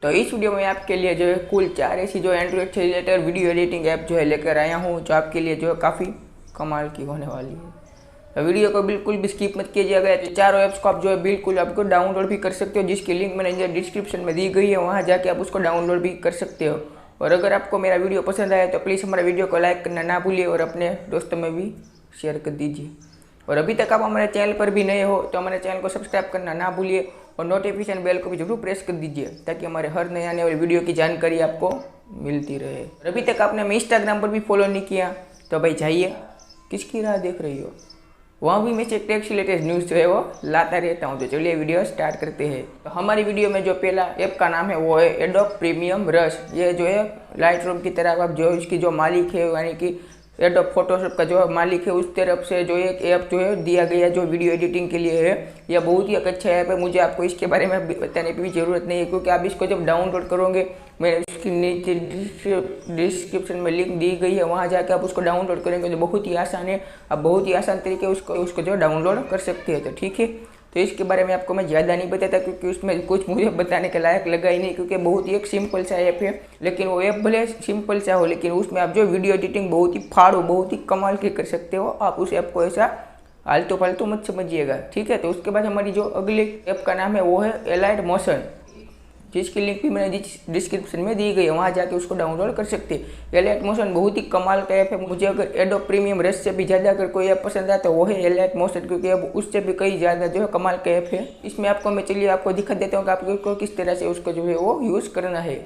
तो इस वीडियो में आपके लिए जो है कुल 4 ऐसी जो एंड्रॉइड से रिलेटेड वीडियो एडिटिंग ऐप जो है लेकर आया हूँ, जो आपके लिए जो है काफ़ी कमाल की होने वाली है। तो वीडियो को बिल्कुल भी स्किप मत कीजिएगा। तो चारों ऐप्स को आप जो है बिल्कुल आपको डाउनलोड भी कर सकते हो, जिसकी लिंक मैंने डिस्क्रिप्शन में दी गई है, वहाँ जाके आप उसको डाउनलोड भी कर सकते हो। और अगर आपको मेरा वीडियो पसंद आया तो प्लीज़ हमारे वीडियो को लाइक करना ना भूलिए और अपने दोस्तों में भी शेयर कर दीजिए। और अभी तक आप हमारे चैनल पर भी नए हो तो हमारे चैनल को सब्सक्राइब करना ना भूलिए और नोटिफिकेशन बेल को भी जरूर प्रेस कर दीजिए, ताकि हमारे हर नए आने वाली वीडियो की जानकारी आपको मिलती रहे। और अभी तक आपने हमें इंस्टाग्राम पर भी फॉलो नहीं किया तो भाई जाइए, किसकी राह देख रही हो, वहाँ भी मैं से टेक से लेटेस्ट न्यूज़ जो है वो लाता रहता हूँ। तो चलिए वीडियो स्टार्ट करते हैं। तो हमारी वीडियो में जो पहला ऐप का नाम है वो है एडोब प्रीमियम ब्रश। ये जो है लाइट रूम की तरह आप जो इसकी जो मालिक है, यानी कि एडोब फोटोशॉप का जो मालिक है, उस तरफ से जो एक ऐप जो है दिया गया जो वीडियो एडिटिंग के लिए है, यह बहुत ही एक अच्छा ऐप है। मुझे आपको इसके बारे में बताने की भी ज़रूरत नहीं है, क्योंकि आप इसको जब डाउनलोड करोगे, मैं उसकी नीचे डिस्क्रिप्शन में लिंक दी गई है, वहाँ जाकर आप उसको डाउनलोड करेंगे तो बहुत ही आसान है। आप बहुत ही आसान तरीके उसको जो डाउनलोड कर सकते हैं। तो ठीक है, तो इसके बारे में आपको मैं ज़्यादा नहीं बताता, क्योंकि उसमें कुछ मुझे बताने के लायक लगा ही नहीं, क्योंकि बहुत ही एक सिंपल सा ऐप है। लेकिन वो ऐप भले सिंपल सा हो, लेकिन उसमें आप जो वीडियो एडिटिंग बहुत ही फाड़ो, बहुत ही कमाल के कर सकते हो। आप उस ऐप को ऐसा आलतू फालतू मत समझिएगा, ठीक है। तो उसके बाद हमारी जो अगले ऐप का नाम है वो है एलाइट मोशन, जिसकी लिंक भी मैंने डिस्क्रिप्शन में दी गई है, वहाँ जाके उसको डाउनलोड कर सकते हैं। एलाइट मोशन बहुत ही कमाल का ऐप है। मुझे अगर एडोब प्रीमियम ब्रश से भी ज़्यादा अगर कोई ऐप पसंद आता है तो वो है एलाइट मोशन, क्योंकि अब उससे भी कई ज़्यादा जो है कमाल का ऐप है। इसमें आपको मैं चलिए आपको दिखा देता हूँ कि आपको किस तरह से उसको जो है वो यूज़ करना है।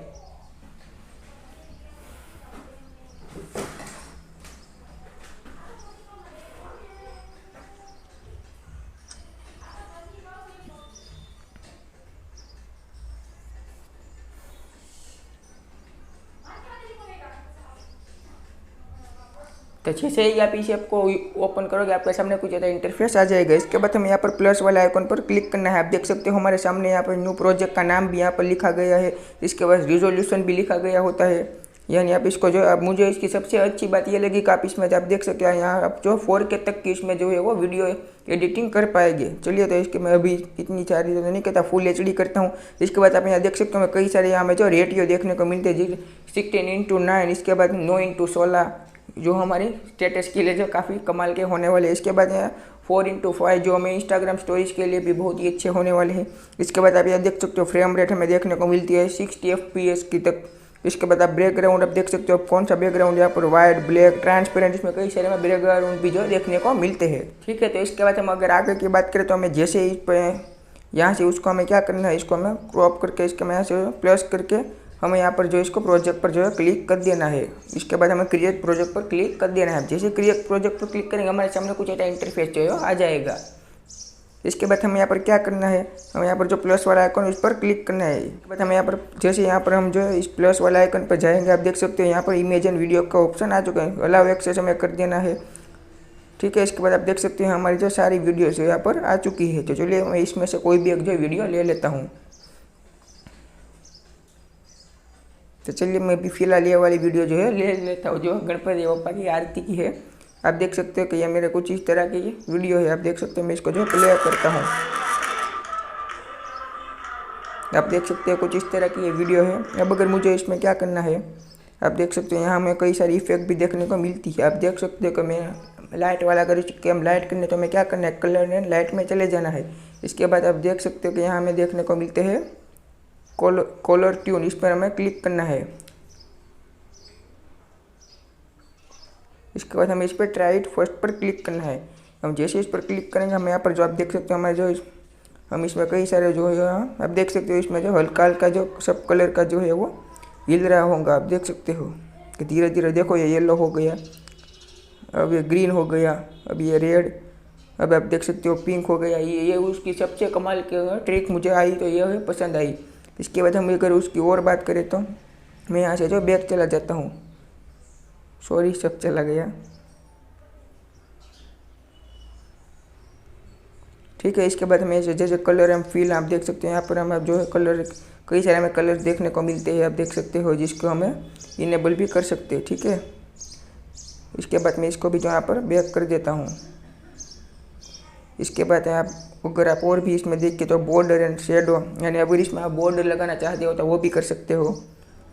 तो जैसे ही आप इस ऐप को ओपन करोगे, आपके सामने कुछ ऐसा इंटरफेस आ जाएगा। इसके बाद हमें यहाँ पर प्लस वाले आइकन पर क्लिक करना है। आप देख सकते हो हमारे सामने यहाँ पर न्यू प्रोजेक्ट का नाम भी यहाँ पर लिखा गया है। इसके बाद रिजोल्यूशन भी लिखा गया होता है, यानी आप इसको जो अब मुझे इसकी सबसे अच्छी बात ये लगी कि आप इसमें आप देख सकते हैं यहाँ आप जो 4K तक की इसमें जो है वो वीडियो एडिटिंग कर पाएंगे। चलिए, तो इसके मैं अभी इतनी सारी तो नहीं कहता, फुल HD करता हूँ। इसके बाद आप यहाँ देख सकते हो कई सारे यहाँ में जो रेटियो देखने को मिलते हैं, 16:9, इसके बाद 9:16 जो हमारे स्टेटस के लिए जो काफ़ी कमाल के होने वाले हैं। इसके बाद यहाँ 4:5 जो हमें इंस्टाग्राम स्टोरीज के लिए भी बहुत ही अच्छे होने वाले हैं। इसके बाद आप यहाँ देख सकते हो फ्रेम रेट हमें देखने को मिलती है 60 FPS की तक। इसके बाद आप बैकग्राउंड आप देख सकते हो कौन सा बैकग्राउंड, यहाँ पर वाइट, ब्लैक, ट्रांसपेरेंट, इसमें कई सारे बैकग्राउंड भी जो देखने को मिलते हैं, ठीक है। तो इसके बाद हम अगर आगे की बात करें तो हमें जैसे इस पर यहाँ से उसको हमें क्या करना है, इसको हमें क्रॉप करके इसके मैं यहाँ से प्लस करके हमें यहाँ पर जो इसको प्रोजेक्ट पर जो है क्लिक कर देना है। इसके बाद हमें क्रिएट प्रोजेक्ट पर क्लिक कर देना है। जैसे क्रिएट प्रोजेक्ट पर क्लिक करेंगे हमारे सामने कुछ ऐसा इंटरफेस जो है आ जाएगा। इसके बाद हमें यहाँ पर क्या करना है, हमें यहाँ पर जो प्लस वाला आइकन उस पर क्लिक करना है। इसके बाद हमें यहाँ पर जैसे यहाँ पर हम जो है इस प्लस वाला आइकन पर जाएंगे, आप देख सकते हो यहाँ पर इमेज एंड वीडियो का ऑप्शन आ चुका है। अलाउ एक्सेस हमें कर देना है, ठीक है। इसके बाद आप देख सकते हैं हमारी जो सारी वीडियोस यहाँ पर आ चुकी है। तो चलिए मैं इसमें से कोई भी एक जो वीडियो ले लेता हूँ। तो चलिए मैं भी फिलहाल ये वाली वीडियो जो है ले लेता हूँ, जो गणपति बप्पा की आरती की है। आप देख सकते हो कि ये मेरे कुछ इस तरह की वीडियो है। आप देख सकते हो मैं इसको जो प्ले करता हूँ, आप देख सकते हो कुछ इस तरह की ये वीडियो है। अब अगर मुझे इसमें क्या करना है, आप देख सकते हो यहाँ हमें कई सारी इफेक्ट भी देखने को मिलती है। आप देख सकते हो कि मैं लाइट वाला अगर इसके हम लाइट करने तो हमें क्या करना है, कलर एंड लाइट में चले जाना है। इसके बाद आप देख सकते हो कि यहाँ हमें देखने को मिलते हैं कॉलर ट्यून, इस पर हमें क्लिक करना है। इसके बाद हमें इस पर ट्राई इट फर्स्ट पर क्लिक करना है। हम जैसे इस पर क्लिक करेंगे हमें यहाँ पर जो आप देख सकते हो हमारे जो हम इसमें कई सारे जो है आप देख सकते हो इसमें जो हल्का हल्का जो सब कलर का जो है वो हिल रहा होगा। आप देख सकते हो कि धीरे धीरे देखो ये येलो हो गया, अब ये ग्रीन हो गया, अब ये रेड, अब आप देख सकते हो पिंक हो गया। ये उसकी सबसे कमाल की ट्रिक मुझे आई, तो ये पसंद आई। इसके बाद हम अगर उसकी और बात करें तो मैं यहाँ से जो बैक चला जाता हूँ, सॉरी सब चला गया, ठीक है। इसके बाद हमें जैसे कलर हम फील आप देख सकते हैं यहाँ पर हम जो है कलर कई सारे हमें कलर देखने को मिलते हैं, आप देख सकते हो, जिसको हमें इनेबल भी कर सकते हैं, ठीक है। इसके बाद मैं इसको भी जो यहाँ पर बैक कर देता हूँ। इसके बाद आप अगर आप और भी इसमें देखिए तो बॉर्डर एंड शेडो, यानी अगर इसमें आप बॉर्डर लगाना चाहते हो तो वो भी कर सकते हो।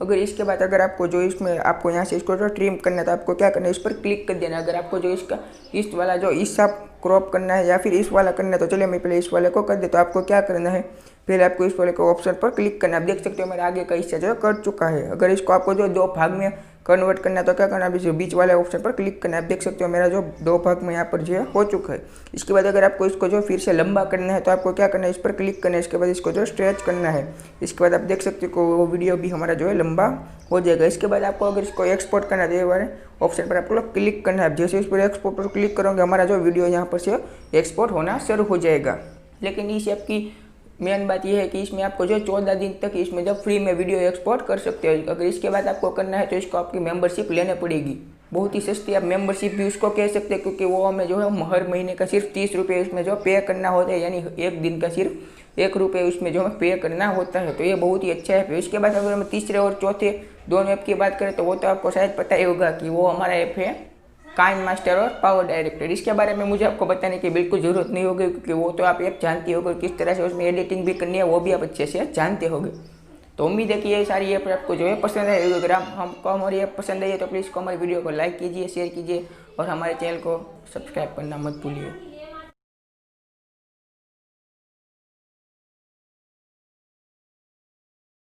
अगर इसके बाद अगर आपको जो इसमें आपको यहाँ से इसको जो ट्रिम करना है तो आपको क्या करना है, इस पर क्लिक कर देना है। अगर आपको जो इसका इस वाला जो इस आप क्रॉप करना है या फिर इस वाला करना है तो चलिए मैं पहले इस वाले को कर दे। तो आपको क्या करना है, पहले आपको इस वाले को ऑप्शन पर क्लिक करना है। आप देख सकते हो मेरा आगे का हिस्सा जो कर चुका है। अगर इसको आपको जो 2 भाग में कन्वर्ट करना है तो क्या करना है, इस बीच वाले ऑप्शन पर क्लिक करना है। आप देख सकते हो मेरा जो 2 भाग में यहाँ पर जो है हो चुका है। इसके बाद अगर आपको इसको जो फिर से लंबा करना है तो आपको क्या करना है, इस पर क्लिक करना है। इसके बाद इसको जो स्ट्रेच करना है। इसके बाद आप देख सकते हो वो वीडियो भी हमारा जो है लंबा हो जाएगा। इसके बाद आपको अगर इसको एक्सपोर्ट करना है वाले ऑप्शन पर आपको क्लिक करना है। जैसे इस पर एक्सपोर्ट पर क्लिक करोगे हमारा जो वीडियो यहाँ पर से एक्सपोर्ट होना शुरू हो जाएगा। लेकिन इस ऐप की मेन बात यह है कि इसमें आपको जो 14 दिन तक इसमें जब फ्री में वीडियो एक्सपोर्ट कर सकते हो। अगर इसके बाद आपको करना है तो इसको आपकी मेंबरशिप लेने पड़ेगी, बहुत ही सस्ती। आप मेंबरशिप भी उसको कह सकते हैं क्योंकि वो हमें जो है हर महीने का सिर्फ 30 रुपये उसमें जो पे करना होता है, यानी एक दिन का सिर्फ 1 रुपये उसमें जो हमें पे करना होता है। तो ये बहुत ही अच्छा ऐप है। इसके बाद अगर हम तीसरे और चौथे दोनों ऐप की बात करें तो वो तो आपको शायद पता ही होगा कि वो हमारा ऐप है काइनमास्टर और पावर डायरेक्टर। इसके बारे में मुझे आपको बताने की बिल्कुल ज़रूरत नहीं होगी क्योंकि वो तो आप ऐप जानते होगे, किस तरह से उसमें एडिटिंग भी करनी है वो भी आप अच्छे से जानते होंगे। तो उम्मीद है कि ये सारी ऐप आपको जो है पसंद आएगी। अगर हमको हमारी ऐप पसंद आई है तो प्लीज़ हमारी वीडियो को लाइक कीजिए, शेयर कीजिए और हमारे चैनल को सब्सक्राइब करना मत भूलिए।